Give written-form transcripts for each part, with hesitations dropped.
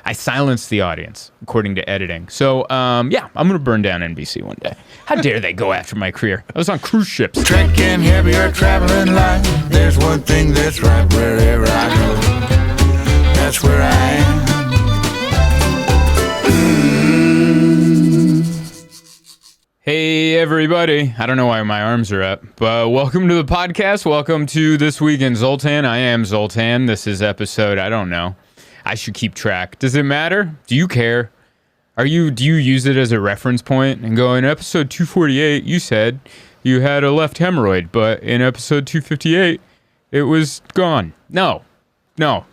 I silenced the audience, according to editing. So, yeah, I'm going to burn down NBC one day. How dare they go after my career? I was on cruise ships. Trekking heavier, traveling light. There's one thing that's right wherever I go. That's where I am. Hey, everybody. I don't know why my arms are up, but welcome to the podcast. Welcome to This Week in Zoltan. I am Zoltan. This is episode, I don't know. I should keep track. Does it matter? Do you care? Do you use it as a reference point and go, in episode 248, you said you had a left hemorrhoid, but in episode 258, it was gone. No.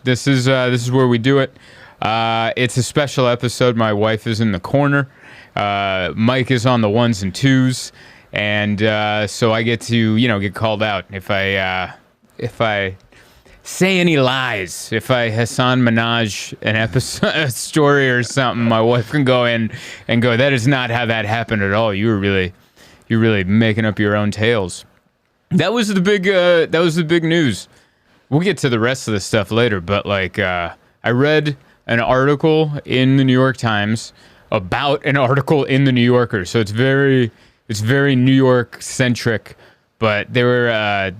This is where we do it. It's a special episode. My wife is in the corner. Mike is on the ones and twos, and so I get to get called out if I say any lies. If I Hasan Minaj an episode, a story or something, my wife can go in and go, "That is not how that happened at all. You're really making up your own tales." That was the big news. We'll get to the rest of the stuff later, but I read an article in the New York Times about an article in the New Yorker. So it's very New York centric, but they were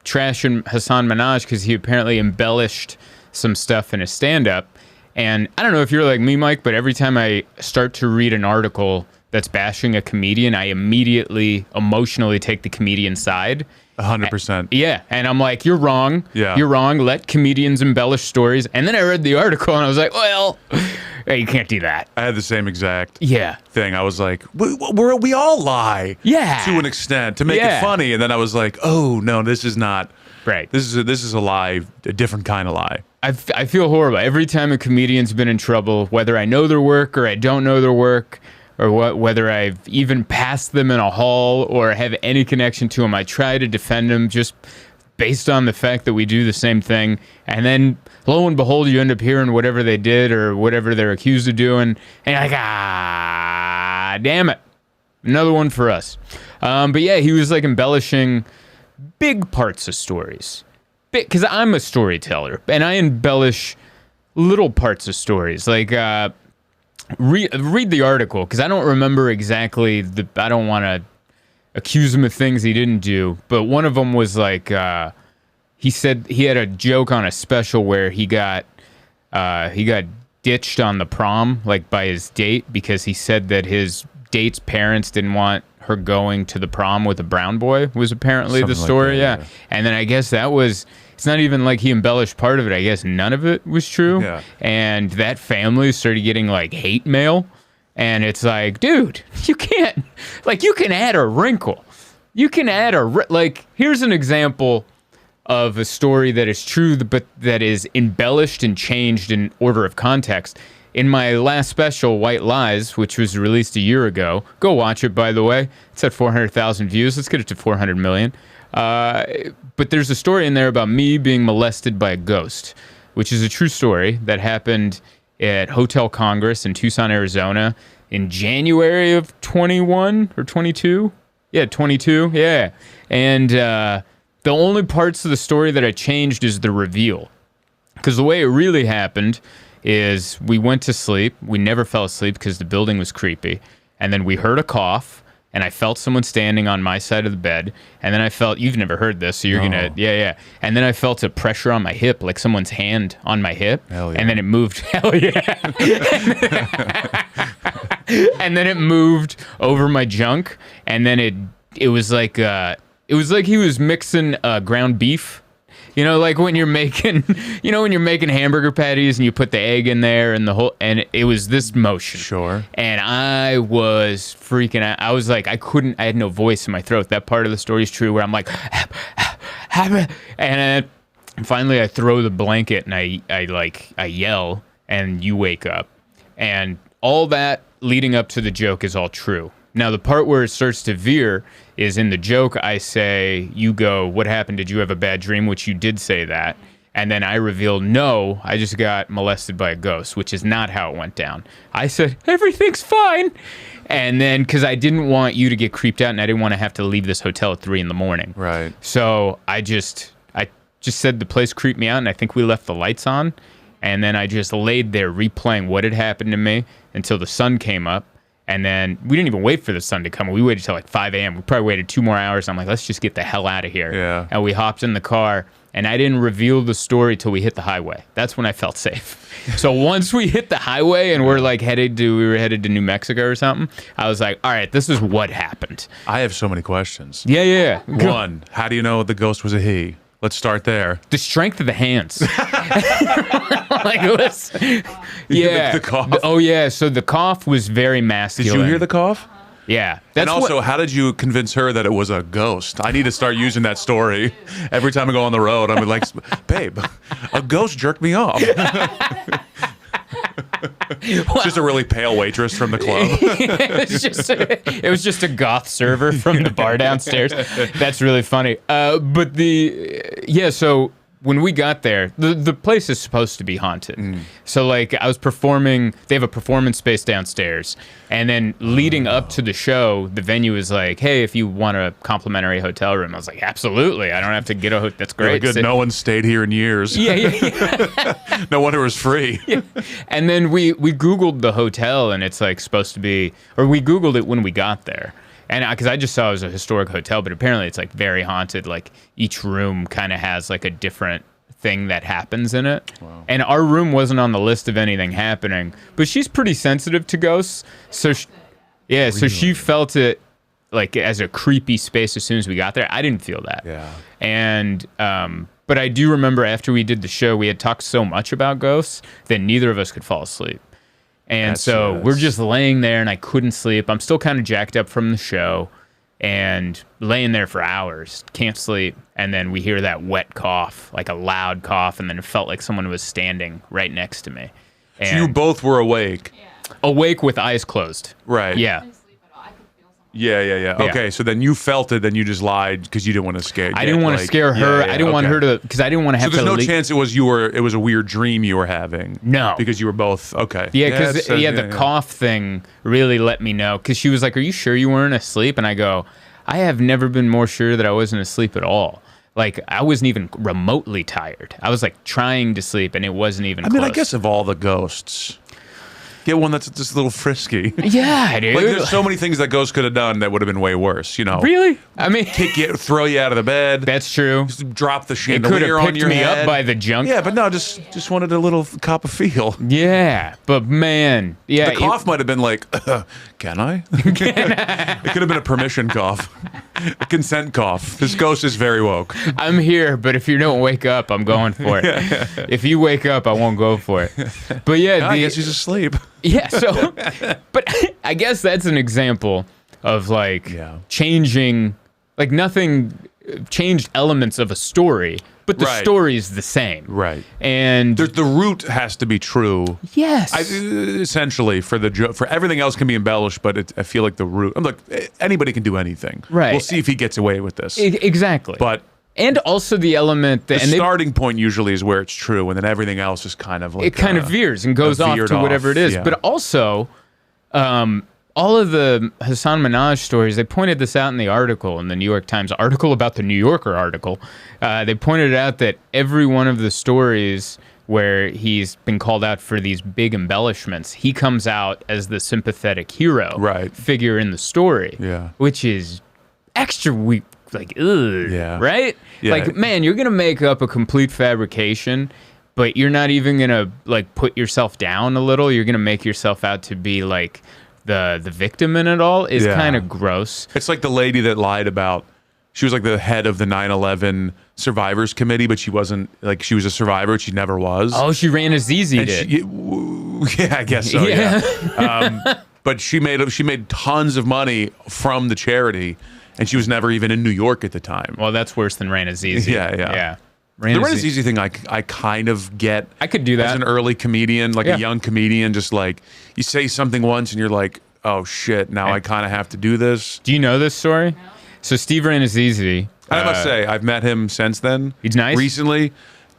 trashing Hasan Minaj because he apparently embellished some stuff in his stand-up. And I don't know if you're like me, Mike, but every time I start to read an article that's bashing a comedian, I immediately emotionally take the comedian's side. 100%. Yeah, and I'm like, you're wrong. Yeah. You're wrong. Let comedians embellish stories. And then I read the article and I was like, well, hey, you can't do that. I had the same exact Yeah. thing. I was like, we all lie. Yeah. To an extent, to make Yeah. it funny. And then I was like, oh, no, this is not. Right. This is a lie, a different kind of lie. I feel horrible. Every time a comedian's been in trouble, whether I know their work or I don't know their work, or whether I've even passed them in a hall or have any connection to them, I try to defend them just based on the fact that we do the same thing. And then, lo and behold, you end up hearing whatever they did or whatever they're accused of doing. And you're like, damn it. Another one for us. But yeah, he was embellishing big parts of stories. Because I'm a storyteller, and I embellish little parts of stories. Read the article, because I don't remember exactly I don't want to accuse him of things he didn't do, but one of them was he said he had a joke on a special where he got ditched on the prom by his date because he said that his date's parents didn't want her going to the prom with a brown boy, was apparently Something the story. like that, yeah. And then I guess it's not even like he embellished part of it. I guess none of it was true. Yeah. And that family started getting hate mail. And it's like, dude, you can't, you can add a wrinkle. You can add here's an example of a story that is true, but that is embellished and changed in order of context. In my last special, White Lies, which was released a year ago, go watch it, by the way. It's at 400,000 views. Let's get it to 400 million. But there's a story in there about me being molested by a ghost, which is a true story that happened at Hotel Congress in Tucson, Arizona in January of 21 or 22. Yeah, 22. Yeah. And the only parts of the story that I changed is the reveal. Because the way it really happened is we went to sleep. We never fell asleep because the building was creepy. And then we heard a cough. And I felt someone standing on my side of the bed. And then I felt, you've never heard this, so you're going to, yeah. And then I felt a pressure on my hip, like someone's hand on my hip. Hell yeah. And then it moved, hell yeah. And then it moved over my junk. And then it was like he was mixing ground beef. When you're making, hamburger patties and you put the egg in there and and it was this motion. Sure. And I was freaking out. I was like, I had no voice in my throat. That part of the story is true where I'm like, and finally I throw the blanket and I yell and you wake up. And all that leading up to the joke is all true. Now, the part where it starts to veer is in the joke. I say, you go, what happened? Did you have a bad dream? Which you did say that. And then I reveal, no, I just got molested by a ghost, which is not how it went down. I said, everything's fine. And then, because I didn't want you to get creeped out and I didn't want to have to leave this hotel at 3 a.m. Right. So I just said the place creeped me out and I think we left the lights on. And then I just laid there replaying what had happened to me until the sun came up. And then we didn't even wait for the sun to come. We waited till like 5 a.m. We probably waited 2 more hours. I'm like, let's just get the hell out of here. Yeah. And we hopped in the car, and I didn't reveal the story till we hit the highway. That's when I felt safe. So once we hit the highway and we're like we were headed to New Mexico or something, I was like, all right, this is what happened. I have so many questions. Yeah. One, how do you know the ghost was a he? Let's start there. The strength of the hands. Like it was, yeah. The cough? Oh, yeah. So the cough was very masculine. Did you hear the cough? Yeah. And also, how did you convince her that it was a ghost? I need to start using that story. Every time I go on the road, I'm like, babe, a ghost jerked me off. It's just a really pale waitress from the club. it was just a goth server from the bar downstairs. That's really funny. So when we got there, the place is supposed to be haunted. So like I was performing, they have a performance space downstairs. And then leading up to the show, the venue was like, hey, if you want a complimentary hotel room. I was like, absolutely. I don't have to get a hotel. That's great. Really good. No one stayed here in years. Yeah. No wonder it was free. Yeah. And then we Googled the hotel, and it's like supposed to be, or we Googled it when we got there. And because I just saw it was a historic hotel, but apparently it's like very haunted. Like each room kind of has like a different thing that happens in it. Wow. And our room wasn't on the list of anything happening, but she's pretty sensitive to ghosts. So so she felt it like as a creepy space as soon as we got there. I didn't feel that. Yeah. And but I do remember after we did the show, we had talked so much about ghosts that neither of us could fall asleep. And we're just laying there, and I couldn't sleep. I'm still kind of jacked up from the show, and laying there for hours, can't sleep. And then we hear that wet cough, like a loud cough, and then it felt like someone was standing right next to me. And So you both were awake. awake with eyes closed. Right. Yeah. Yeah. Okay, so then you felt it, then you just lied because you didn't want to scare. I didn't want to scare her. I didn't want her to, because I didn't want to have So to. there's no chance it was a weird dream you were having. No, because you were both okay. Yeah, because the cough thing really let me know. Because she was like, "Are you sure you weren't asleep?" And I go, "I have never been more sure that I wasn't asleep at all. Like I wasn't even remotely tired. I was like trying to sleep, and it wasn't even. I mean, close. I guess of all the ghosts, get one that's just a little frisky. Yeah, dude. Like there's so many things that ghosts could have done that would have been way worse. You know. Really? I mean, kick you, throw you out of the bed. That's true. Just drop the It chandelier could have on picked your me head. up by the junk. Yeah, but no, just wanted a little cop of feel. Yeah, but man, yeah. The cough might have been like, can I? It could have been a permission cough, a consent cough. This ghost is very woke. I'm here, but if you don't wake up, I'm going for it. If you wake up, I won't go for it. But yeah, I guess he's asleep. Yeah, so, but I guess that's an example of like changing, like nothing changed elements of a story, but the story's the same. Right. And the root has to be true. Yes. Essentially, for everything else can be embellished, but I feel like the root. I'm like, anybody can do anything. Right. We'll see if he gets away with this. Exactly. But. And also the element that... The starting point usually is where it's true, and then everything else is kind of like... It kind of veers and goes off to whatever it is. Yeah. But also, all of the Hasan Minaj stories, they pointed this out in the article, in the New York Times article about the New Yorker article. They pointed out that every one of the stories where he's been called out for these big embellishments, he comes out as the sympathetic hero figure in the story, which is extra weak. Like, ugh, right? Yeah. Like, man, you're gonna make up a complete fabrication, but you're not even gonna like put yourself down a little. You're gonna make yourself out to be like the victim in it all. Is kind of gross. It's like the lady that lied about. She was like the head of the 9/11 survivors committee, but she wasn't like she was a survivor. She never was. Oh, she ran as easy did. Yeah, I guess so. Yeah. But she made tons of money from the charity. And she was never even in New York at the time. Well, that's worse than Ran Azizi. Yeah. The Ran Azizi thing, I kind of get. I could do that. As an early comedian, like a young comedian, just like, you say something once and you're like, oh shit, now I kind of have to do this. Do you know this story? No. So Steve Ran Azizi. I must say, I've met him since then. He's nice? Recently.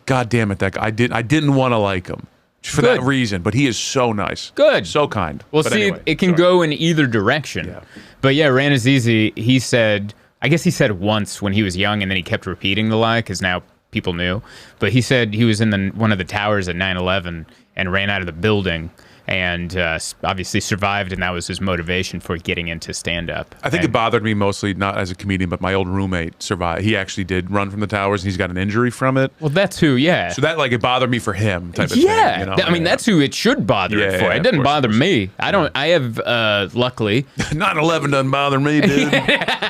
God damn it, that guy. I didn't want to like him. For that reason, but he is so nice. Good. So kind. Well, but see, anyway, it can go in either direction. Yeah. But yeah, Ran Azizi, he said, I guess he said it once when he was young, and then he kept repeating the lie, because now people knew. But he said he was in one of the towers at 9/11 and ran out of the building and obviously survived, and that was his motivation for getting into stand-up. I think it bothered me mostly, not as a comedian, but my old roommate survived. He actually did run from the towers, and he's got an injury from it. Well, that's who, yeah. So that, like, it bothered me for him type of thing. Yeah. You know? I mean, that's who it should bother it for. It doesn't bother me. I have, luckily... 9/11 doesn't bother me, dude.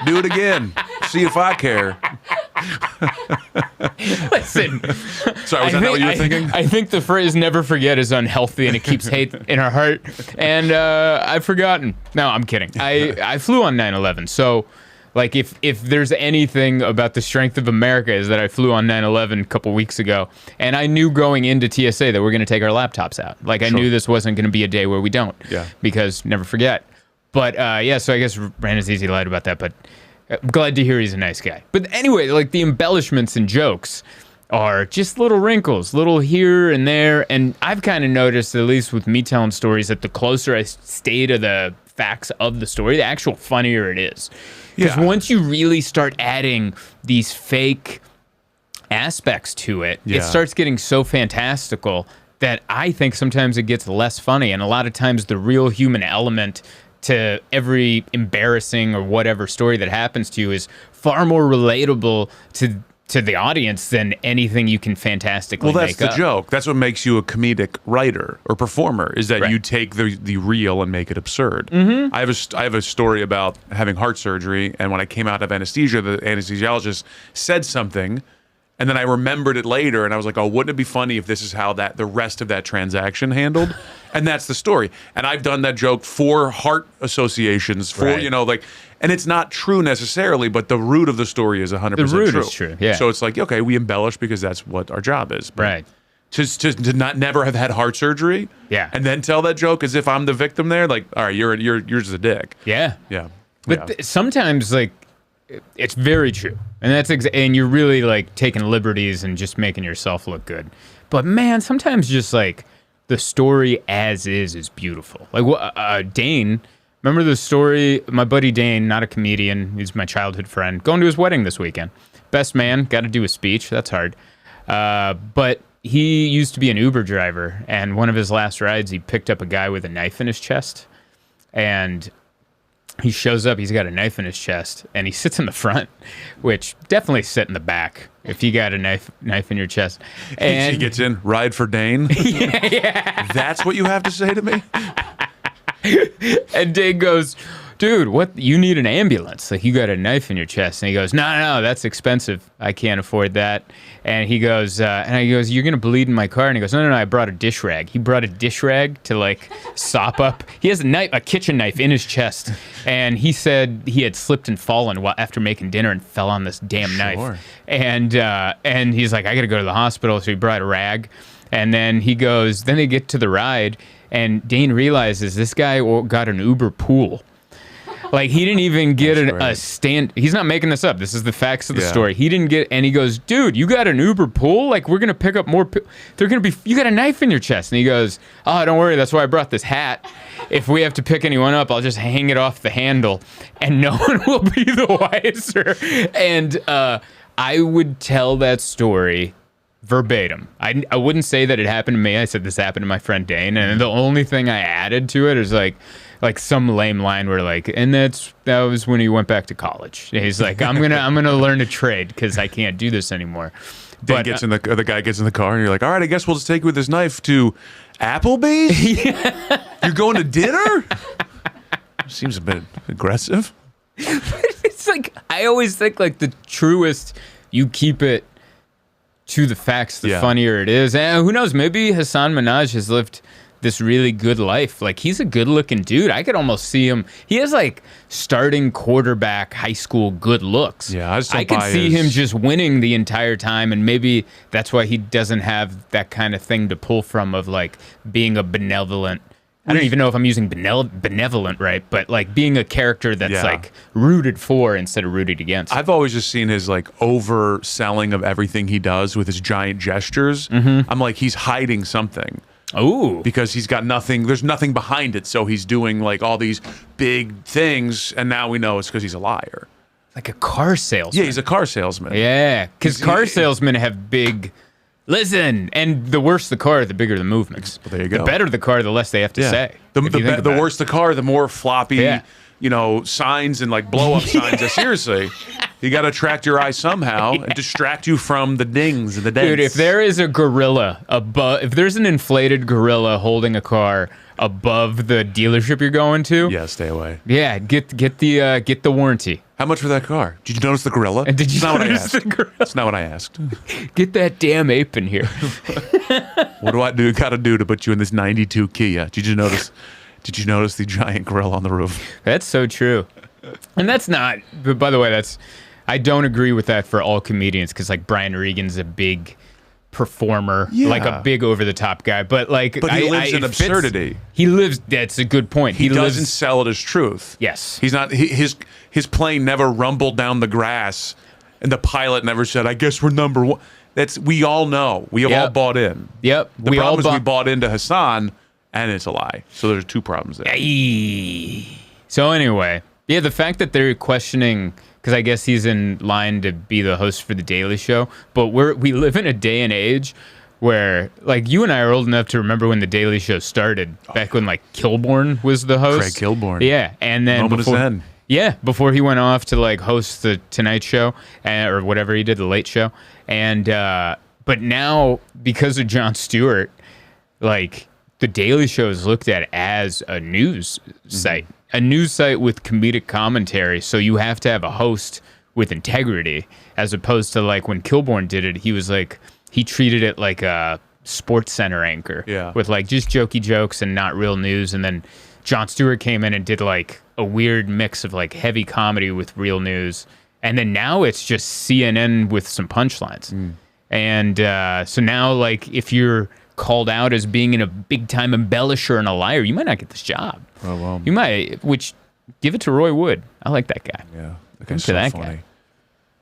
Do it again. See if I care. Listen. Sorry, was that not what you were thinking? I think the phrase "never forget" is unhealthy, and it keeps hate in our heart. And I've forgotten. No, I'm kidding. I flew on 9/11, so like if there's anything about the strength of America is that I flew on 9/11 a couple weeks ago, and I knew going into TSA that we're going to take our laptops out. Like I knew this wasn't going to be a day where we don't. Yeah. Because never forget. But yeah, so I guess Brandon's easy lied about that, but. I'm glad to hear he's a nice guy. But anyway, like the embellishments and jokes are just little wrinkles, little here and there. And I've kind of noticed, at least with me telling stories, that the closer I stay to the facts of the story, the actual funnier it is. Because once you really start adding these fake aspects to it, it starts getting so fantastical that I think sometimes it gets less funny. And a lot of times the real human element to every embarrassing or whatever story that happens to you is far more relatable to the audience than anything you can fantastically make up. Well, that's the joke. That's what makes you a comedic writer or performer, is that you take the real and make it absurd. Mm-hmm. I have a story about having heart surgery, and when I came out of anesthesia, the anesthesiologist said something, and then I remembered it later, and I was like, oh, wouldn't it be funny if this is how the rest of that transaction handled? And that's the story. And I've done that joke for heart associations, and it's not true necessarily, but the root of the story is 100% true. The root is true, yeah. So it's like, okay, we embellish because that's what our job is. But right. To not never have had heart surgery, and then tell that joke as if I'm the victim there, like, all right, you're just a dick. Yeah. Yeah. But sometimes, like, it's very true, and and you're really like taking liberties and just making yourself look good. But man, sometimes just like the story as is beautiful. Like Dane, remember the story? My buddy Dane, not a comedian, he's my childhood friend, going to his wedding this weekend. Best man, got to do a speech. That's hard. But he used to be an Uber driver, and one of his last rides, he picked up a guy with a knife in his chest, and he shows up, he's got a knife in his chest, and he sits in the front, which definitely sit in the back if you got a knife in your chest. And he gets in, ride for Dane? Yeah. That's what you have to say to me? And Dane goes, dude, what? You need an ambulance. Like, you got a knife in your chest. And he goes, no, that's expensive. I can't afford that. And he goes, you're going to bleed in my car. And he goes, no, I brought a dish rag. He brought a dish rag to, like, sop up. He has a kitchen knife in his chest. And he said he had slipped and fallen after making dinner and fell on this damn knife. And he's like, I got to go to the hospital. So he brought a rag. And then he goes, then they get to the ride. And Dane realizes this guy got an Uber pool. Like, he didn't even get a stand. He's not making this up. This is the facts of the story. He didn't get, and he goes, dude, you got an Uber pool? Like, we're going to pick up more. You got a knife in your chest. And he goes, oh, don't worry. That's why I brought this hat. If we have to pick anyone up, I'll just hang it off the handle and no one will be the wiser. And I would tell that story verbatim. I wouldn't say that it happened to me. I said this happened to my friend Dane. And the only thing I added to it is like some lame line where like, and that was when he went back to college. He's like, I'm gonna learn a trade because I can't do this anymore. But the guy gets in the car and you're like, all right, I guess we'll just take you with this knife to Applebee's. You're going to dinner? Seems a bit aggressive. It's like, I always think like the truest, you keep it to the facts, the funnier it is. And who knows, maybe Hasan Minaj has lived this really good life. Like, he's a good looking dude. I could almost see him. He has like starting quarterback high school good looks. Yeah, I could see him just winning the entire time, and maybe that's why he doesn't have that kind of thing to pull from of like being a benevolent. I don't even know if I'm using benevolent right, but like being a character that's like rooted for instead of rooted against. I've always just seen his like overselling of everything he does with his giant gestures. Mm-hmm. I'm like, he's hiding something. Oh, because he's got nothing. There's nothing behind it, so he's doing like all these big things, and now we know it's because he's a liar. Like a car salesman. Yeah, he's a car salesman. Yeah, because car salesmen have big. Listen, and the worse the car, the bigger the movements. Well, there you go. The better the car, the less they have to say. The worse the car, the more floppy, signs and like blow up signs. Seriously, you got to attract your eye somehow and distract you from the dings and the dents. Dude, if there is a gorilla if there's an inflated gorilla holding a car above the dealership you're going to, stay away. Yeah, get the warranty. How much for that car? Did you notice the gorilla? And did you notice the gorilla? That's not what I asked. Get that damn ape in here. What do I got to do to put you in this '92 Kia? Did you notice the giant gorilla on the roof? That's so true. And that's not. But by the way, I don't agree with that for all comedians because like Brian Regan's a big performer, like a big over the top guy. But like, he lives in absurdity. That's a good point. He doesn't sell it as truth. Yes, he's not. His plane never rumbled down the grass, and the pilot never said, "I guess we're number one." We all know. We have all bought in. Yep. The problem is we bought into Hasan, and it's a lie. So there's two problems there. So anyway, the fact that they're questioning, because I guess he's in line to be the host for The Daily Show, but we live in a day and age where, like, you and I are old enough to remember when The Daily Show started, back when, like, Kilborn was the host. Craig Kilborn. Yeah, and then before he went off to, like, host The Tonight Show, or whatever he did, The Late Show, and, but now, because of Jon Stewart, like, The Daily Show is looked at as a news site. A news site with comedic commentary, so you have to have a host with integrity, as opposed to like when Kilborn did it, he treated it like a Sports Center anchor, with like just jokey jokes and not real news. And then Jon Stewart came in and did like a weird mix of like heavy comedy with real news. And then now it's just CNN with some punchlines. And so now, like, if you're called out as being a big time embellisher and a liar, you might not get this job. Oh, well. You might, which give it to Roy Wood. I like that guy. Yeah, that's so funny. Guy.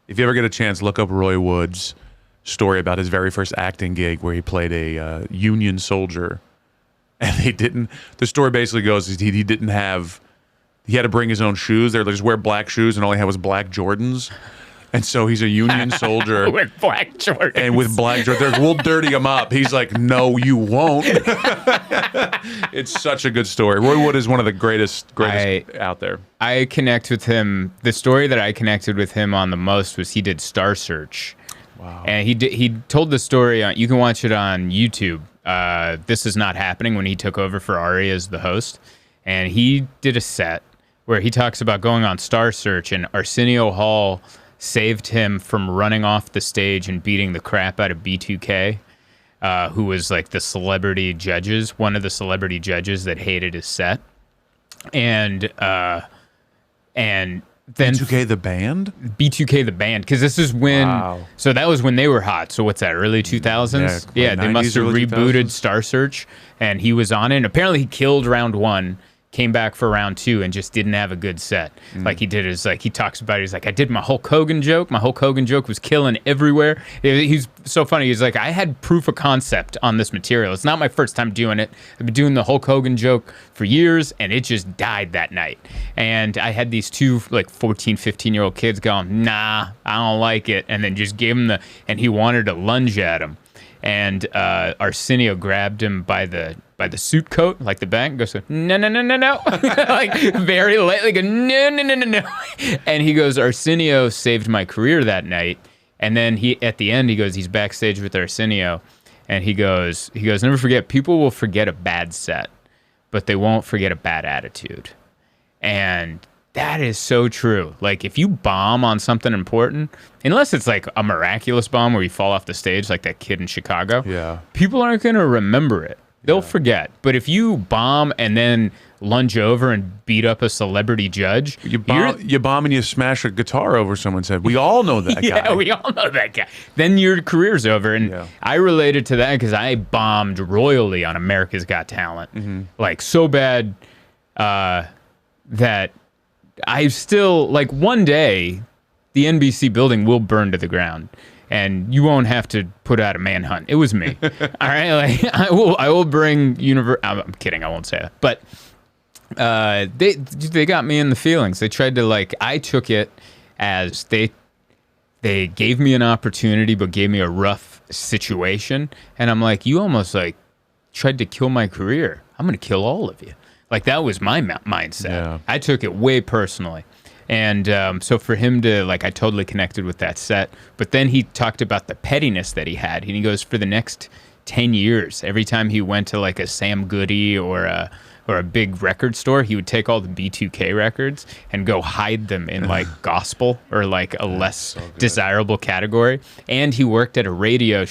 If you ever get a chance, look up Roy Wood's story about his very first acting gig where he played a Union soldier, and the story basically goes is he had to bring his own shoes. They just wear black shoes, and all he had was black Jordans. And so he's a Union soldier. With black Jordans. And with black Jordans. We'll dirty him up. He's like, no, you won't. It's such a good story. Roy Wood is one of the greatest out there. I connect with him. The story that I connected with him on the most was he did Star Search. Wow. And he told the story. You can watch it on YouTube. This Is Not Happening, when he took over for Ari as the host. And he did a set where he talks about going on Star Search, and Arsenio Hall saved him from running off the stage and beating the crap out of B2K, who was like the celebrity judges, one of the celebrity judges that hated his set. And then B2K the band? B2K the band, because this is when, so that was when they were hot. So what's that, early 2000s? Yeah, they must have rebooted 2000s? Star Search, and he was on it. And apparently he killed round one, came back for round two, and just didn't have a good set. Like he did his, like he talks about it, he's like, I did my Hulk Hogan joke. My Hulk Hogan joke was killing everywhere. He's so funny. He's like, I had proof of concept on this material. It's not my first time doing it. I've been doing the Hulk Hogan joke for years, and it just died that night. And I had these two like 14, 15-year-old kids going, nah, I don't like it. And then just gave him and he wanted to lunge at him. And Arsenio grabbed him by the suit coat, like the back, and goes, no, like very lightly, go, no. And he goes, Arsenio saved my career that night. And then at the end, he goes, he's backstage with Arsenio, and he goes, never forget, people will forget a bad set, but they won't forget a bad attitude. And that is so true. Like, if you bomb on something important, unless it's like a miraculous bomb where you fall off the stage like that kid in Chicago, people aren't going to remember it. They'll forget. But if you bomb and then lunge over and beat up a celebrity judge, you bomb and you smash a guitar over someone's head. We all know that guy. Yeah, we all know that guy. Then your career's over. And I related to that because I bombed royally on America's Got Talent. Like, so bad that I still, like, one day the NBC building will burn to the ground, and you won't have to put out a manhunt. It was me. All right, like, I will bring I'm kidding. I won't say that, but they got me in the feelings. They tried to, like, I took it as they gave me an opportunity but gave me a rough situation, and I'm like, you almost like tried to kill my career. I'm gonna kill all of you. Like, that was my mindset. Yeah. I took it way personally. And so for him to, like, I totally connected with that set. But then he talked about the pettiness that he had. And he goes, for the next 10 years, every time he went to, like, a Sam Goody or a big record store, he would take all the B2K records and go hide them in, like, gospel or, like, a less desirable category. And he worked at a radio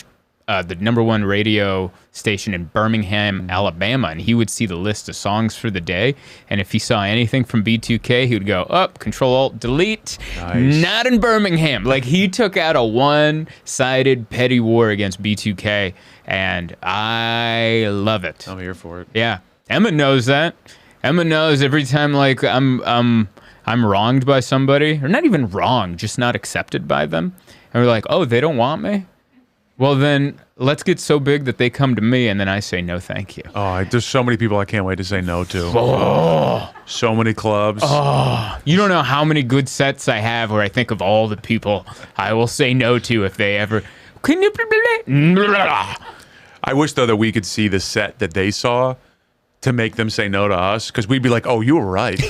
the number one radio station in Birmingham, Alabama, and he would see the list of songs for the day. And if he saw anything from B2K, he would go, up, Control-Alt-Delete, not in Birmingham. Like, he took out a one-sided petty war against B2K, and I love it. I'm here for it. Yeah. Emma knows that. Emma knows every time, like, I'm wronged by somebody, or not even wronged, just not accepted by them. And we're like, oh, they don't want me? Well, then let's get so big that they come to me, and then I say no, thank you. Oh, there's so many people I can't wait to say no to. So many clubs. You don't know how many good sets I have where I think of all the people I will say no to if they ever. I wish, though, that we could see the set that they saw to make them say no to us, because we'd be like, oh, you were right.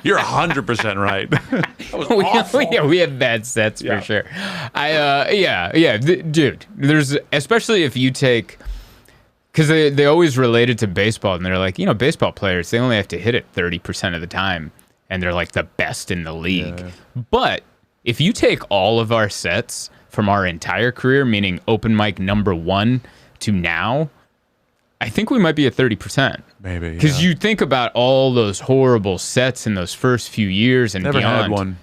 You're 100% right. That was awful. We have bad sets for sure. Dude, there's, especially if you take, because they always relate it to baseball, and they're like, you know, baseball players, they only have to hit it 30% of the time, and they're like the best in the league. Yeah. But if you take all of our sets from our entire career, meaning open mic number 1 to now, I think we might be at 30%. Maybe. Because you think about all those horrible sets in those first few years and never beyond. Had one.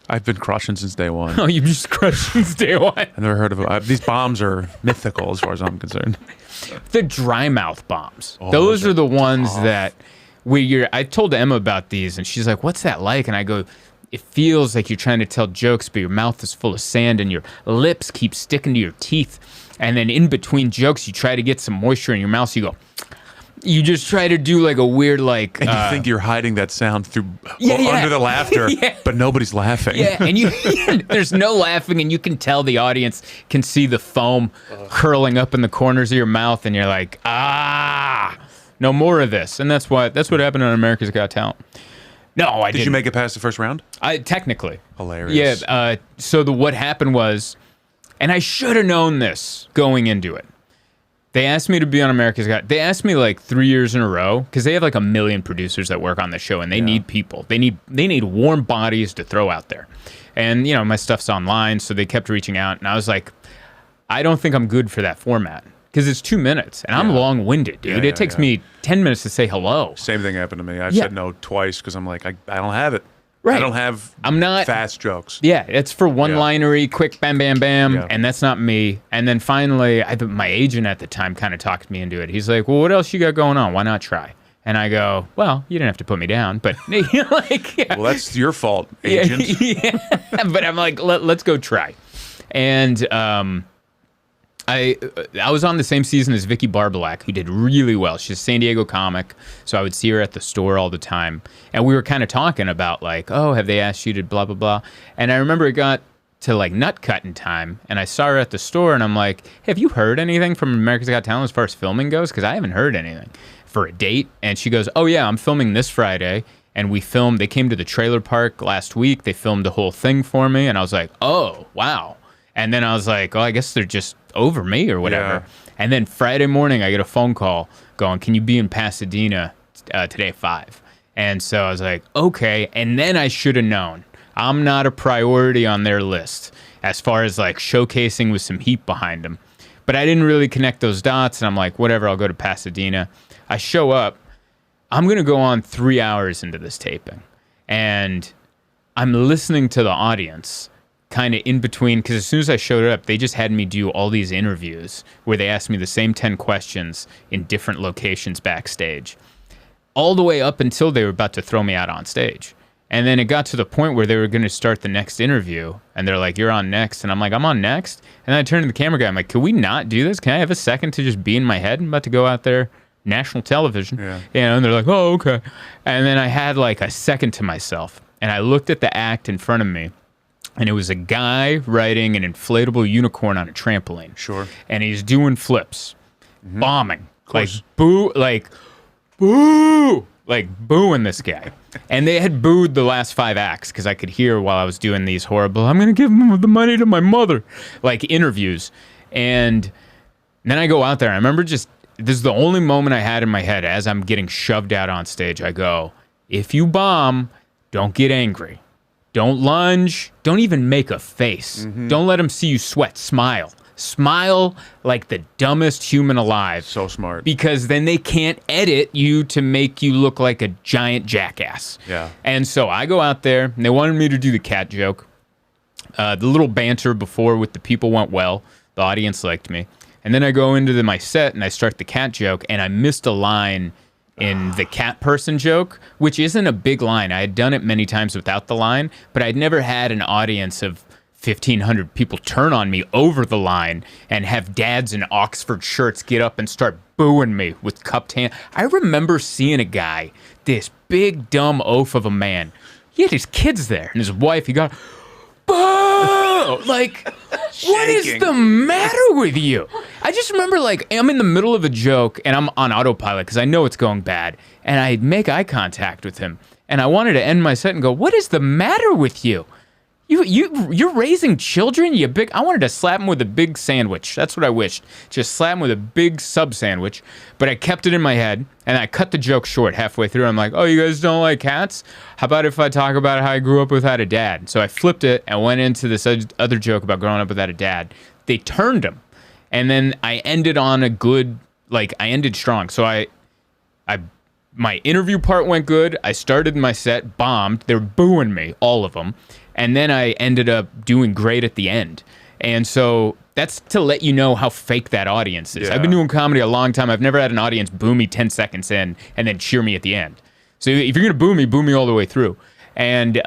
I've been crushing since day one. Oh, you've just crushed since day one. I've never heard of it. These bombs are mythical as far as I'm concerned. The dry mouth bombs. Those are the ones that I told Emma about these, and she's like, what's that like? And I go, it feels like you're trying to tell jokes, but your mouth is full of sand and your lips keep sticking to your teeth. And then in between jokes, you try to get some moisture in your mouth. So you just try to do like a weird, like. And you think you're hiding that sound through under the laughter, but nobody's laughing. Yeah, and there's no laughing, and you can tell the audience can see the foam curling up in the corners of your mouth, and you're like, no more of this. And that's what happened on America's Got Talent. No, I didn't. Did you make it past the first round? Technically. Hilarious. Yeah. So what happened was. And I should have known this going into it. They asked me to be on America's Got. They asked me like 3 years in a row because they have like 1 million producers that work on the show, and they need people. They need warm bodies to throw out there. And you know, my stuff's online, so they kept reaching out, and I was like, I don't think I'm good for that format because it's 2 minutes, and I'm long-winded, dude. It takes me 10 minutes to say hello. Same thing happened to me. I've said no twice because I'm like, I don't have it. Right. I don't have fast jokes. Yeah, it's for one-linery, quick, bam, bam, bam, and that's not me. And then finally, my agent at the time kind of talked me into it. He's like, well, what else you got going on? Why not try? And I go, well, you didn't have to put me down, but well, that's your fault, agent. But I'm like, let's go try. And I was on the same season as Vicky Barbalack, who did really well. She's a San Diego comic, so I would see her at the store all the time. And we were kind of talking about like, oh, have they asked you to blah, blah, blah. And I remember it got to like nut cutting time, and I saw her at the store, and I'm like, hey, have you heard anything from America's Got Talent as far as filming goes? Because I haven't heard anything for a date. And she goes, oh, yeah, I'm filming this Friday. And they came to the trailer park last week. They filmed the whole thing for me. And I was like, oh, wow. And then I was like, oh, I guess they're just over me or whatever. Yeah. And then Friday morning, I get a phone call going, can you be in Pasadena today at 5? And so I was like, okay. And then I should have known. I'm not a priority on their list as far as like showcasing with some heat behind them. But I didn't really connect those dots. And I'm like, whatever, I'll go to Pasadena. I show up. I'm going to go on 3 hours into this taping. And I'm listening to the audience kind of in between, because as soon as I showed up, they just had me do all these interviews where they asked me the same 10 questions in different locations backstage, all the way up until they were about to throw me out on stage. And then it got to the point where they were going to start the next interview, and they're like, you're on next. And I'm like, I'm on next? And then I turned to the camera guy, I'm like, can we not do this? Can I have a second to just be in my head? I'm about to go out there, national television. Yeah. You know, and they're like, oh, okay. And then I had like a second to myself, and I looked at the act in front of me, And it was a guy riding an inflatable unicorn on a trampoline. Sure. And he's doing flips, bombing, like course. boo, like booing this guy. And they had booed the last 5 acts because I could hear while I was doing these horrible, I'm going to give the money to my mother, like interviews. And then I go out there. I remember this is the only moment I had in my head as I'm getting shoved out on stage. I go, if you bomb, don't get angry. Don't lunge. Don't even make a face. Don't let them see you sweat. Smile. Smile like the dumbest human alive. So smart. Because then they can't edit you to make you look like a giant jackass. Yeah. And so I go out there, and they wanted me to do the cat joke. The little banter before with the people went well. The audience liked me. And then I go into my set, and I start the cat joke, and I missed a line in the cat person joke, which isn't a big line. I had done it many times without the line, but I'd never had an audience of 1,500 people turn on me over the line and have dads in Oxford shirts get up and start booing me with cupped hand. I remember seeing a guy, this big dumb oaf of a man. He had his kids there and his wife. He got, boo! Like, what is the matter with you? I just remember, like, I'm in the middle of a joke and I'm on autopilot because I know it's going bad. And I make eye contact with him. And I wanted to end my set and go, what is the matter with you? You're raising children, you big. I wanted to slap him with a big sandwich. That's what I wished. Just slap him with a big sub sandwich. But I kept it in my head, and I cut the joke short halfway through. I'm like, oh, you guys don't like cats? How about if I talk about how I grew up without a dad? So I flipped it and went into this other joke about growing up without a dad. They turned him, and then I ended on a good, like, I ended strong. So my interview part went good. I started my set, bombed. They're booing me, all of them. And then I ended up doing great at the end. And so that's to let you know how fake that audience is. Yeah. I've been doing comedy a long time. I've never had an audience boo me 10 seconds in and then cheer me at the end. So if you're going to boo me all the way through. And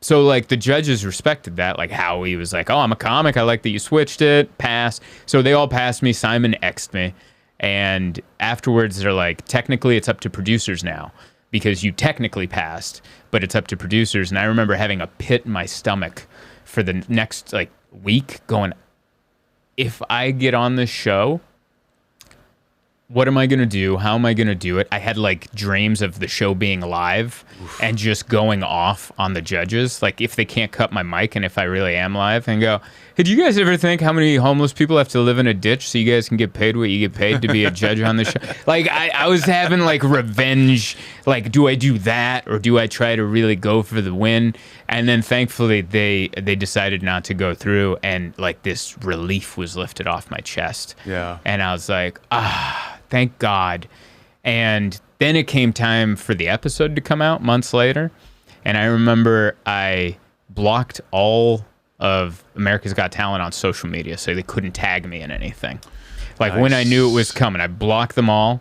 so, like, the judges respected that. Like, Howie was like, oh, I'm a comic. I like that you switched it. Pass. So they all passed me. Simon X'd me. And afterwards, they're like, technically, it's up to producers now. Because you technically passed, but it's up to producers. And I remember having a pit in my stomach for the next, like, week going, if I get on this show, what am I going to do? How am I going to do it? I had, like, dreams of the show being live and just going off on the judges. Like, if they can't cut my mic and if I really am live, and go, hey, do you guys ever think how many homeless people have to live in a ditch so you guys can get paid what you get paid to be a judge on the show? Like, I was having, like, revenge. Like, do I do that or do I try to really go for the win? And then thankfully they decided not to go through, and, like, this relief was lifted off my chest. Yeah. And I was like, thank God. And then it came time for the episode to come out months later. And I remember I blocked all of America's Got Talent on social media so they couldn't tag me in anything. Like, Nice. when I knew it was coming, I blocked them all.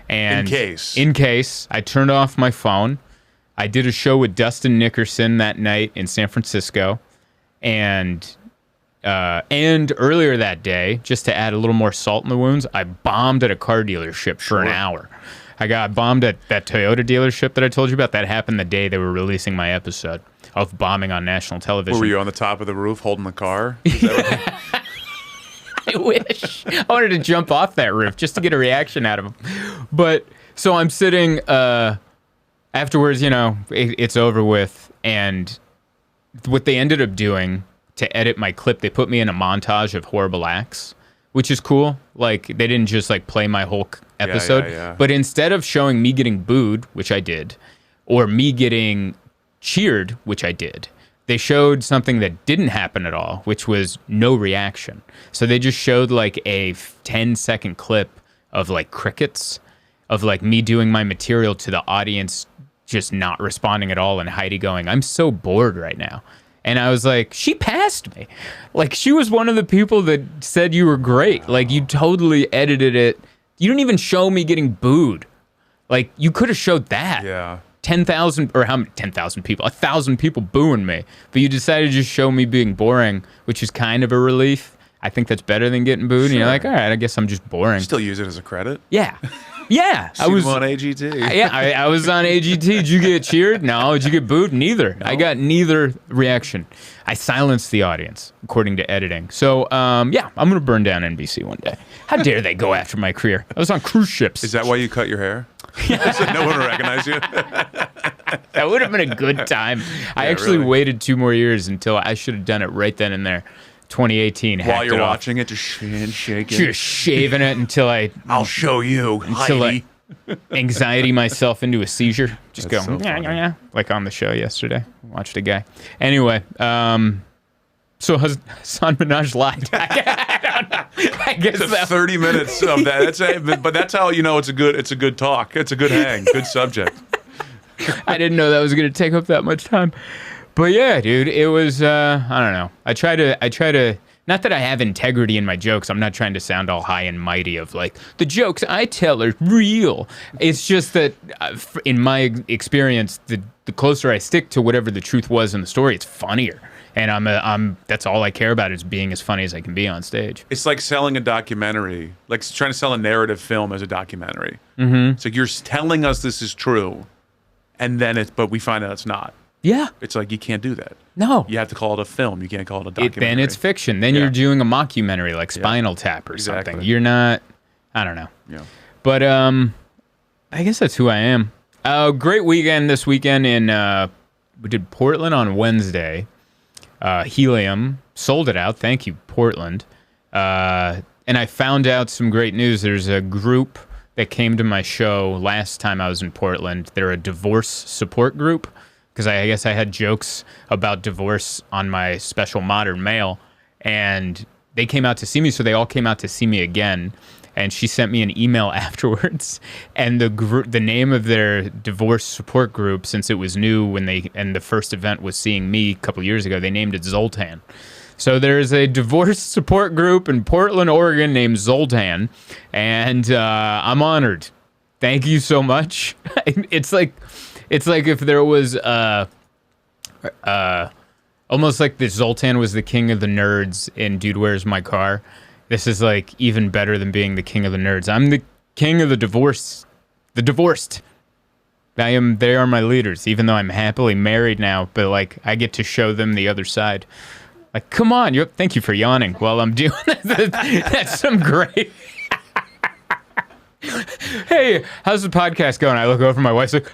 And in case, I turned off my phone. I did a show with Dustin Nickerson that night in San Francisco. And earlier that day, just to add a little more salt in the wounds, I bombed at a car dealership for an hour. I got bombed at that Toyota dealership that I told you about. That happened the day they were releasing my episode of bombing on national television. Were you on the top of the roof holding the car? Is that what- I wish. I wanted to jump off that roof just to get a reaction out of him. But so I'm sitting afterwards, it's over with. And what they ended up doing to edit my clip, they put me in a montage of horrible acts, which is cool. Like, they didn't just, like, play my whole episode. Yeah. But instead of showing me getting booed, which I did, or me getting cheered, which I did, they showed something that didn't happen at all, which was no reaction. So they just showed, like, a 10-second clip of, like, crickets, of, like, me doing my material to the audience just not responding at all, and Heidi going, I'm so bored right now. And I was like, she passed me. Like, she was one of the people that said you were great. Like, you totally edited it. You didn't even show me getting booed. Like, you could have showed that. Yeah. 10,000, or how many? 10,000 people. 1,000 people booing me. But you decided to just show me being boring, which is kind of a relief. I think that's better than getting booed. Sure. And you're like, all right, I guess I'm just boring. Still use it as a credit? Yeah. Yeah, I Seen was him on AGT. Yeah, I was on AGT. Did you get cheered? No. Did you get booed? Neither. I got neither reaction. I silenced the audience, according to editing. So, yeah, I'm going to burn down NBC one day. How dare they go after my career? I was on cruise ships. Is that why you cut your hair? So no one would recognize you? That would have been a good time. I actually waited 2 more years until I should have done it right then and there. 2018. While you're watching it, just shaking. Just shaving it until I'll show you, Heidi. Anxiety myself into a seizure. Just That's go, so yeah, funny. yeah, yeah, like on the show yesterday. Watched a guy. Anyway, so Hasan Minaj lied. I guess It's that 30 minutes of that. That's it. But that's how you know it's a good talk. It's a good hang. Good subject. I didn't know that was going to take up that much time. But yeah, dude, it was, I don't know. I try to, not that I have integrity in my jokes. I'm not trying to sound all high and mighty of like, the jokes I tell are real. It's just that in my experience, the closer I stick to whatever the truth was in the story, it's funnier. And that's all I care about is being as funny as I can be on stage. It's like selling a documentary, like trying to sell a narrative film as a documentary. Mm-hmm. It's like you're telling us this is true, and then but we find out it's not. Yeah. It's like you can't do that. No. You have to call it a film. You can't call it a documentary. Then it's fiction. Then you're doing a mockumentary like Spinal Tap or Exactly. something. You're not, I don't know. Yeah. But I guess that's who I am. Great weekend this weekend we did Portland on Wednesday. Helium sold it out. Thank you, Portland. And I found out some great news. There's a group that came to my show last time I was in Portland. They're a divorce support group because I guess I had jokes about divorce on my special Modern Male, and they came out to see me. So they all came out to see me again. And she sent me an email afterwards, and the name of their divorce support group, since it was new and the first event was seeing me a couple years ago, they named it Zoltan. So there's a divorce support group in Portland, Oregon named Zoltan, and I'm honored. Thank you so much. It's like if there was almost like the Zoltan was the king of the nerds in Dude, Where's My Car? This is like even better than being the king of the nerds. I'm the king of the divorced. They are my leaders, even though I'm happily married now, but like I get to show them the other side. Like, come on, thank you for yawning while I'm doing that. That's some great. Hey, how's the podcast going? I look over, my wife's like,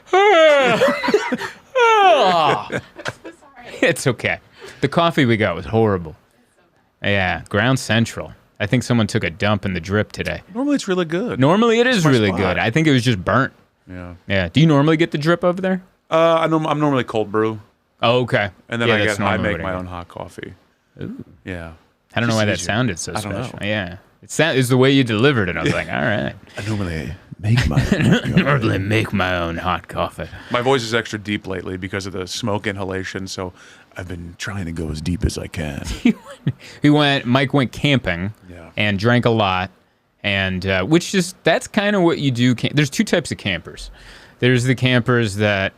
It's okay. The coffee we got was horrible. Yeah, Ground Central. I think someone took a dump in the drip today. Normally it's really good. Normally it is really spot. good. I think it was just burnt. Yeah. Yeah. Do you normally get the drip over there? I'm normally cold brew, Oh, okay. and then Yeah, I make what my do. own hot coffee. Ooh. Yeah. I don't know why that easier. sounded so I don't special. know. Yeah. Is the way you delivered it. I was like, all right. I normally make my Normally make my own hot coffee. My voice is extra deep lately because of the smoke inhalation, so I've been trying to go as deep as I can. Mike went camping Yeah. and drank a lot, and that's kind of what you do. There's 2 types of campers. There's the campers that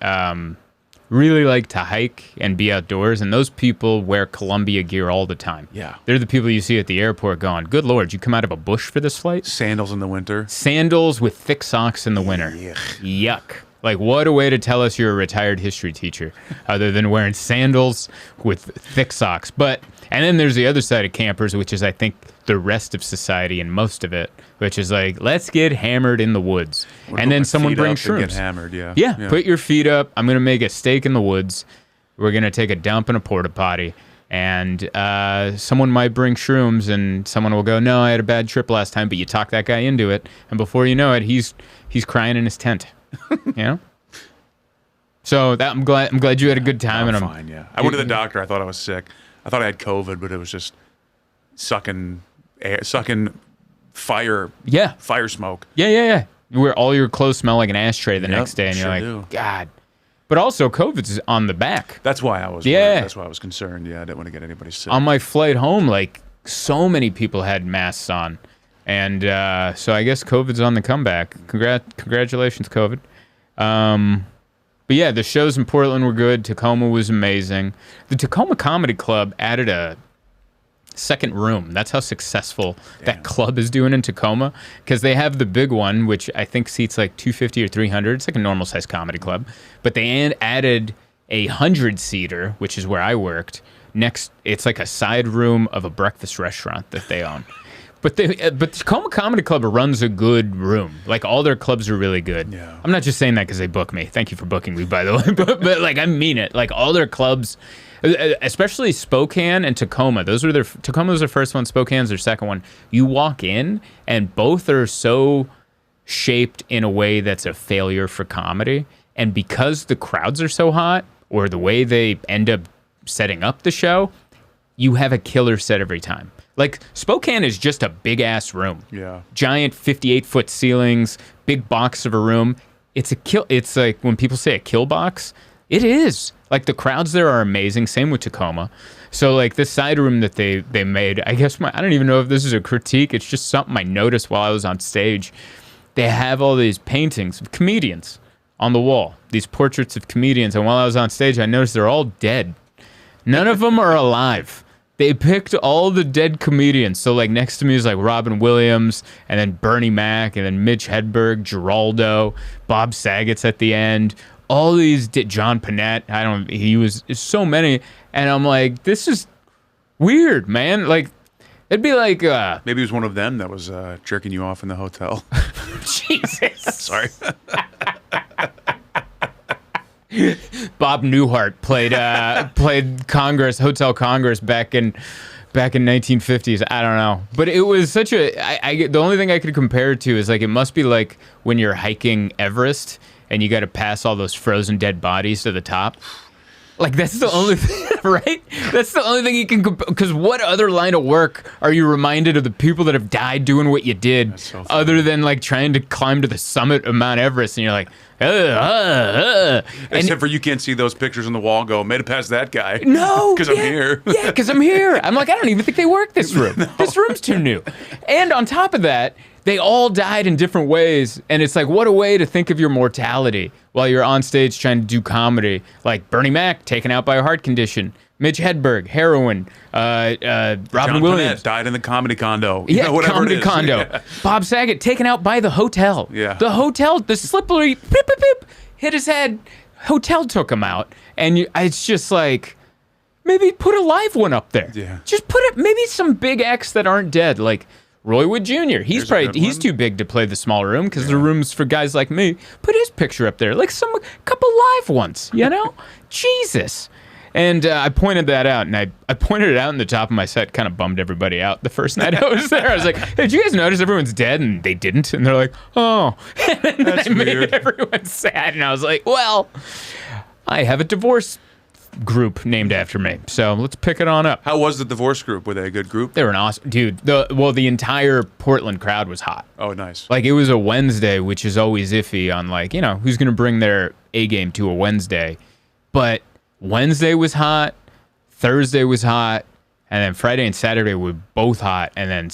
really like to hike and be outdoors, and those people wear Columbia gear all the time. Yeah. They're the people you see at the airport going, good Lord, you come out of a bush for this flight? Sandals in the winter. Sandals with thick socks in the winter. Yuck. Like, what a way to tell us you're a retired history teacher, other than wearing sandals with thick socks. And then there's the other side of campers, which is, I think, the rest of society and most of it, which is like, let's get hammered in the woods. And then someone brings shrooms. Get hammered, yeah. Yeah, put your feet up. I'm going to make a steak in the woods. We're going to take a dump in a porta potty. And someone might bring shrooms, and someone will go, no, I had a bad trip last time, but you talk that guy into it. And before you know it, he's crying in his tent. You know? So I'm glad you had a good time. I'm and fine, yeah. I went to the doctor. I thought I was sick. I thought I had COVID, but it was just sucking fire smoke. Yeah. Where all your clothes smell like an ashtray the next day, and you're like, do. God. But also, COVID's on the back. That's why I was worried. That's why I was concerned. Yeah, I didn't want to get anybody sick. On my flight home, like, so many people had masks on. And so I guess COVID's on the comeback. Congratulations, COVID. But yeah, the shows in Portland were good. Tacoma was amazing. The Tacoma Comedy Club added a Second Room. That's how successful that club is doing in Tacoma, because they have the big one, which I think seats like 250 or 300. It's like a normal size comedy club, but they added a 100-seater, which is where I worked. Next, it's like a side room of a breakfast restaurant that they own. But Tacoma Comedy Club runs a good room. Like, all their clubs are really good. Yeah. I'm not just saying that because they book me. Thank you for booking me, by the way. But like, I mean it. Like, all their clubs, especially Spokane and Tacoma. Tacoma was their first one. Spokane's their second one. You walk in, and both are so shaped in a way that's a failure for comedy. And because the crowds are so hot, or the way they end up setting up the show, you have a killer set every time. Like, Spokane is just a big-ass room. Yeah. Giant 58-foot ceilings, big box of a room. It's like, when people say a kill box, it is. Like, the crowds there are amazing. Same with Tacoma. So, like, this side room that they made, I guess I don't even know if this is a critique. It's just something I noticed while I was on stage. They have all these paintings of comedians on the wall, these portraits of comedians. And while I was on stage, I noticed they're all dead. None of them are alive. They picked all the dead comedians. So, like, next to me is, like, Robin Williams, and then Bernie Mac, and then Mitch Hedberg, Geraldo, Bob Saget's at the end. All these, John Panette, he was so many. And I'm like, this is weird, man. Like, it'd be like... maybe it was one of them that was jerking you off in the hotel. Jesus. Sorry. Bob Newhart played Hotel Congress back in 1950s. I don't know, but it was such a. The only thing I could compare it to is, like, it must be like when you're hiking Everest and you got to pass all those frozen dead bodies to the top. Like, that's the only thing, right? That's the only thing you can, because what other line of work are you reminded of the people that have died doing what you did, so other than, like, trying to climb to the summit of Mount Everest, and you're like, Except for you can't see those pictures on the wall and go, made it past that guy. No. Because I'm here. Yeah, because I'm here. I'm like, I don't even think they work this room. No. This room's too new. And on top of that, they all died in different ways. And it's like, what a way to think of your mortality while you're on stage trying to do comedy. Like Bernie Mac, taken out by a heart condition. Mitch Hedberg, heroin. Robin Williams Panette died in the comedy condo. Comedy condo. Yeah. Bob Saget, taken out by the hotel. Yeah. The hotel, the slippery, beep, beep, beep, hit his head. Hotel took him out. And it's just like, maybe put a live one up there. Yeah. Just put it, maybe some big acts that aren't dead, like Roy Wood Jr. He's too big to play the small room because the room's for guys like me. Put his picture up there, like couple live ones, you know? Jesus. And I pointed that out, and I pointed it out in the top of my set, kind of bummed everybody out the first night I was there. I was like, hey, did you guys notice everyone's dead? And they didn't. And they're like, oh. And then That's I made weird. everyone sad. And I was like, well, I have a divorce group named after me. So let's pick it on up. How was the divorce group? Were they a good group? They were an awesome... Dude, the entire Portland crowd was hot. Oh, nice. Like, it was a Wednesday, which is always iffy on, like, you know, who's going to bring their A game to a Wednesday. But Wednesday was hot, Thursday was hot, and then Friday and Saturday were both hot, and then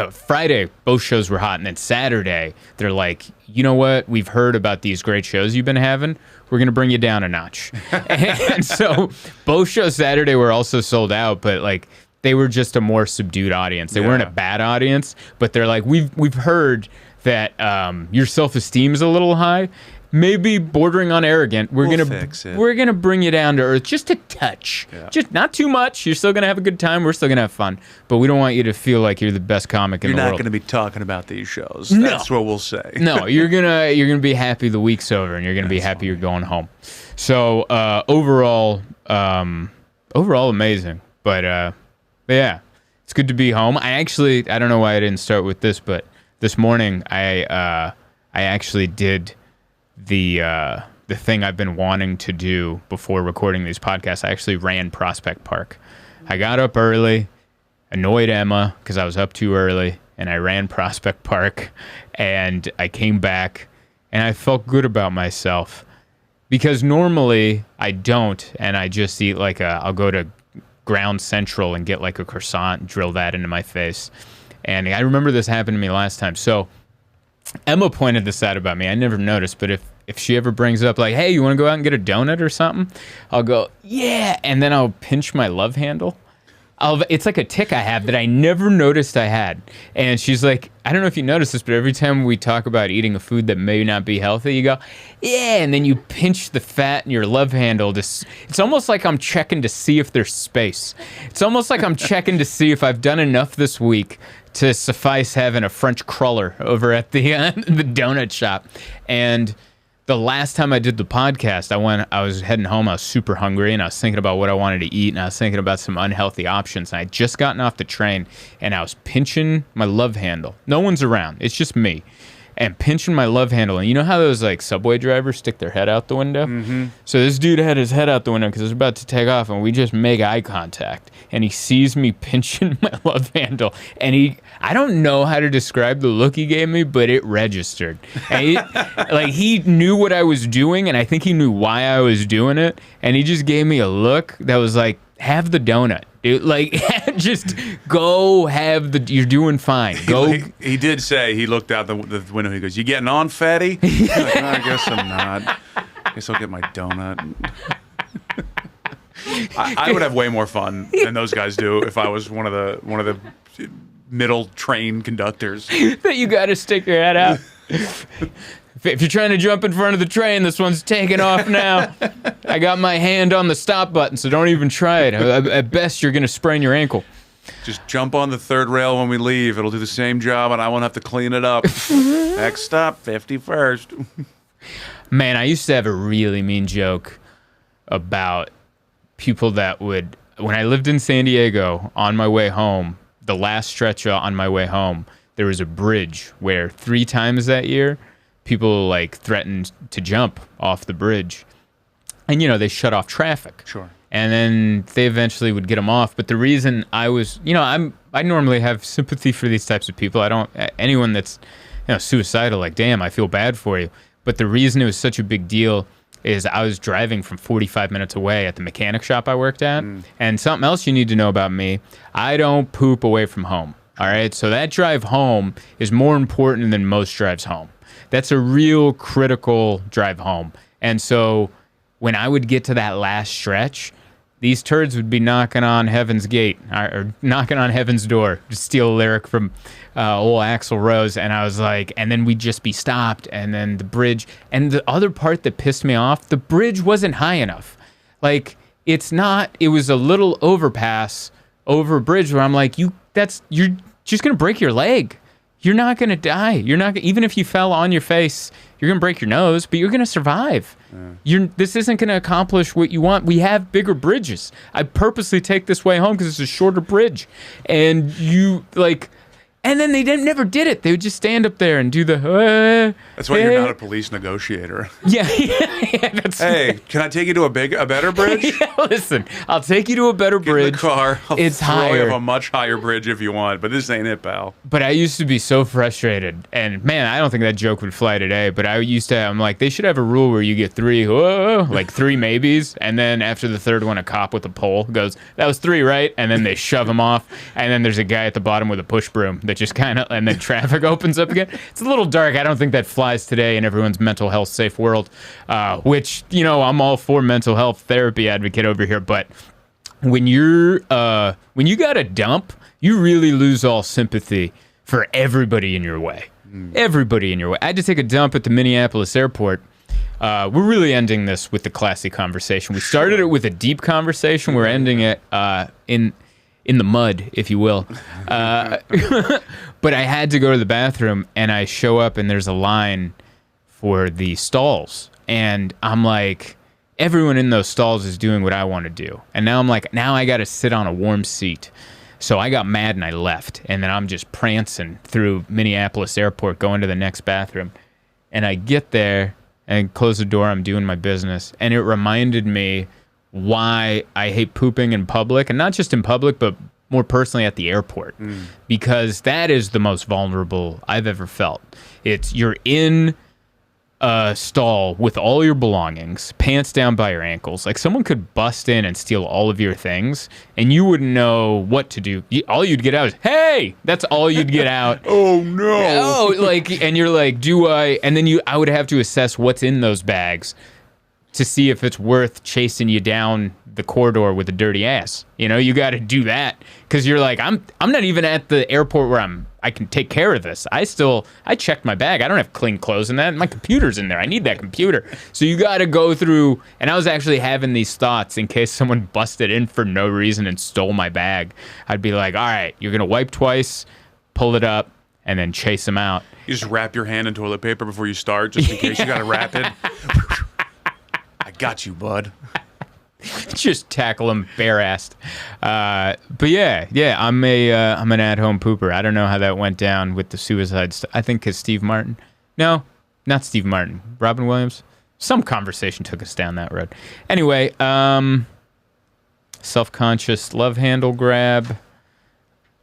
Friday, both shows were hot, and then Saturday, they're like, you know what? We've heard about these great shows you've been having. We're going to bring you down a notch. And so both shows Saturday were also sold out, but, like, they were just a more subdued audience. They weren't a bad audience, but they're like, we've heard that your self-esteem is a little high. Maybe bordering on arrogant. We're gonna bring you down to earth just a touch. Yeah. Just not too much. You're still gonna have a good time. We're still gonna have fun. But we don't want you to feel like you're the best comic in the world. You're not gonna be talking about these shows. No. That's what we'll say. No, you're gonna be happy the week's over, and you're gonna be happy you're going home. So overall amazing. But yeah, it's good to be home. I don't know why I didn't start with this, but this morning I actually did the thing I've been wanting to do before recording these podcasts. I actually ran Prospect Park. I got up early, annoyed Emma because I was up too early, and I ran Prospect Park, and I came back, and I felt good about myself because normally I don't, and I just eat like I'll go to Ground Central and get like a croissant and drill that into my face. And I remember this happened to me last time. So Emma pointed this out about me. I never noticed, but if she ever brings up like, hey, you want to go out and get a donut or something? I'll go, yeah. And then I'll pinch my love handle. it's like a tick I have that I never noticed I had. And she's like, I don't know if you noticed this, but every time we talk about eating a food that may not be healthy, you go, yeah, and then you pinch the fat in your love handle. It's almost like I'm checking to see if there's space. It's almost like I'm checking to see if I've done enough this week to suffice having a French cruller over at the donut shop. And the last time I did the podcast, I was heading home. I was super hungry, and I was thinking about what I wanted to eat, and I was thinking about some unhealthy options. And I had just gotten off the train, and I was pinching my love handle. No one's around. It's just me. And pinching my love handle. And you know how those like subway drivers stick their head out the window? Mm-hmm. So this dude had his head out the window because it was about to take off, and we just make eye contact. And he sees me pinching my love handle. And I don't know how to describe the look he gave me, but it registered. And he knew what I was doing, and I think he knew why I was doing it. And he just gave me a look that was like, have the donut. Dude, like, just go have you're doing fine. Go. He did say, he looked out the window, he goes, you getting on, fatty? Like, no, I guess I'm not. I guess I'll get my donut. I would have way more fun than those guys do if I was one of the middle train conductors. That you got to stick your head out. If you're trying to jump in front of the train, this one's taking off now. I got my hand on the stop button, so don't even try it. At best, you're going to sprain your ankle. Just jump on the third rail when we leave. It'll do the same job, and I won't have to clean it up. Next stop, 51st. Man, I used to have a really mean joke about people that would... When I lived in San Diego, on my way home, the last stretch on my way home, there was a bridge where 3 times that year... people like threatened to jump off the bridge, and they shut off traffic. Sure. And then they eventually would get them off. But the reason I was, I normally have sympathy for these types of people. I don't anyone that's suicidal. Like, damn, I feel bad for you. But the reason it was such a big deal is I was driving from 45 minutes away at the mechanic shop I worked at. And something else you need to know about me: I don't poop away from home. All right, so that drive home is more important than most drives home. That's a real critical drive home. And so when I would get to that last stretch, these turds would be knocking on heaven's gate, or knocking on heaven's door, to steal a lyric from old Axl Rose. And I was like, and then we'd just be stopped. And then the bridge, and the other part that pissed me off, the bridge wasn't high enough. Like, it was a little overpass over a bridge where I'm like, you're just going to break your leg. You're not going to die. Even if you fell on your face, you're going to break your nose, but you're going to survive. This isn't going to accomplish what you want. We have bigger bridges. I purposely take this way home because it's a shorter bridge. And and then they never did it. They would just stand up there and do the... That's why you're not a police negotiator. Yeah. Hey, can I take you to a better bridge? Yeah, listen, I'll take you to a better bridge. Get in the car. It's throw higher. You have a much higher bridge if you want, but this ain't it, pal. But I used to be so frustrated. And, man, I don't think that joke would fly today. But I'm like, they should have a rule where you get 3 maybes. And then after the third one, a cop with a pole goes, that was 3, right? And then they shove him off. And then there's a guy at the bottom with a push broom that just kind of, and then traffic opens up again. It's a little dark. I don't think that flies today in everyone's mental health safe world, which, I'm all for mental health therapy advocate over here. But when you got a dump, you really lose all sympathy for everybody in your way. Everybody in your way. I had to take a dump at the Minneapolis airport. We're really ending this with the classy conversation. We started it with a deep conversation. We're ending it in the mud, if you will. But I had to go to the bathroom, and I show up, and there's a line for the stalls. And I'm like, everyone in those stalls is doing what I want to do. And now I'm like, now I got to sit on a warm seat. So I got mad, and I left. And then I'm just prancing through Minneapolis airport, going to the next bathroom. And I get there, and close the door. I'm doing my business. And it reminded me why I hate pooping in public, and not just in public, but more personally at the airport, because that is the most vulnerable I've ever felt. You're in a stall with all your belongings, pants down by your ankles. Like, someone could bust in and steal all of your things, and you wouldn't know what to do. All you'd get out is, hey! That's all you'd get out. Oh, no. And you're like, do I? And then I would have to assess what's in those bags to see if it's worth chasing you down the corridor with a dirty ass. You know, you got to do that because you're like, I'm not even at the airport where I can take care of this. I checked my bag. I don't have clean clothes in that. My computer's in there. I need that computer. So you got to go through. And I was actually having these thoughts in case someone busted in for no reason and stole my bag. I'd be like, all right, you're going to wipe twice, pull it up, and then chase them out. You just wrap your hand in toilet paper before you start, just in case you got to wrap it. I got you, bud. Just tackle him bare-assed. But yeah, I'm an at-home pooper. I don't know how that went down with the suicide stuff. I think because Steve Martin. No, not Steve Martin. Robin Williams. Some conversation took us down that road. Anyway, self-conscious love handle grab.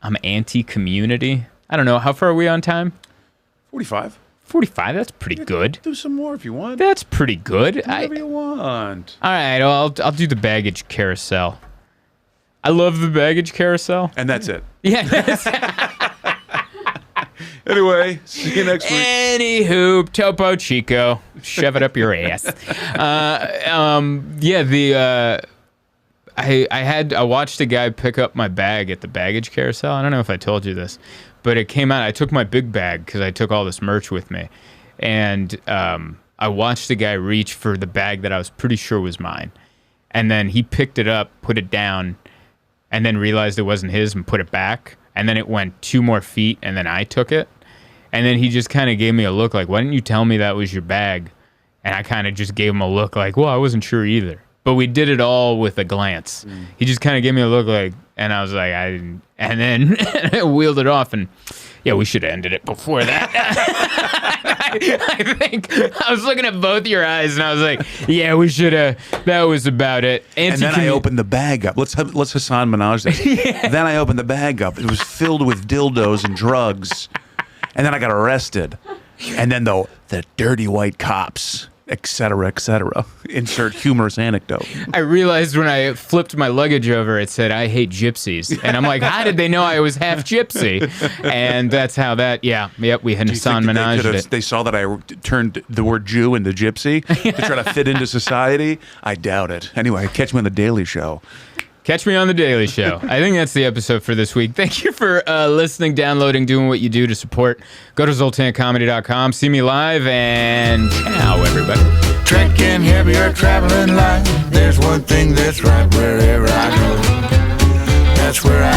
I'm anti-community. I don't know. How far are we on time? 45. 45, that's pretty good. Do some more if you want. That's pretty good. Whatever you want. All right, I'll do the baggage carousel. I love the baggage carousel. And that's it. Yeah. Anyway, see you next week. Anywho, Topo Chico, shove it up your ass. I watched a guy pick up my bag at the baggage carousel. I don't know if I told you this, but it came out. I took my big bag because I took all this merch with me, and I watched the guy reach for the bag that I was pretty sure was mine, and then he picked it up, put it down, and then realized it wasn't his and put it back, and then it went 2 more feet, and then I took it, and then he just kind of gave me a look like, why didn't you tell me that was your bag? And I kind of just gave him a look like, well, I wasn't sure either. But we did it all with a glance. He just kind of gave me a look like, and I was like, I didn't. And then I wheeled it off, and yeah, we should have ended it before that. I think I was looking at both your eyes, and I was like, yeah, we should have. That was about it. And then I opened the bag up. Let's Hasan Minaj this. Yeah. Then I opened the bag up. It was filled with dildos and drugs. And then I got arrested. And then the dirty white cops, et cetera, insert humorous anecdote. I realized when I flipped my luggage over, it said, I hate gypsies. And I'm like, how did they know I was half gypsy? And that's how that, we had Hasan Minaj it. They saw that I turned the word Jew into gypsy to try to fit into society? I doubt it. Anyway, catch me on The Daily Show. Catch me on The Daily Show. I think that's the episode for this week. Thank you for listening, downloading, doing what you do to support. Go to ZoltanComedy.com. See me live, and ciao, everybody. Trekking heavy or traveling light, there's one thing that's right wherever I go. That's where I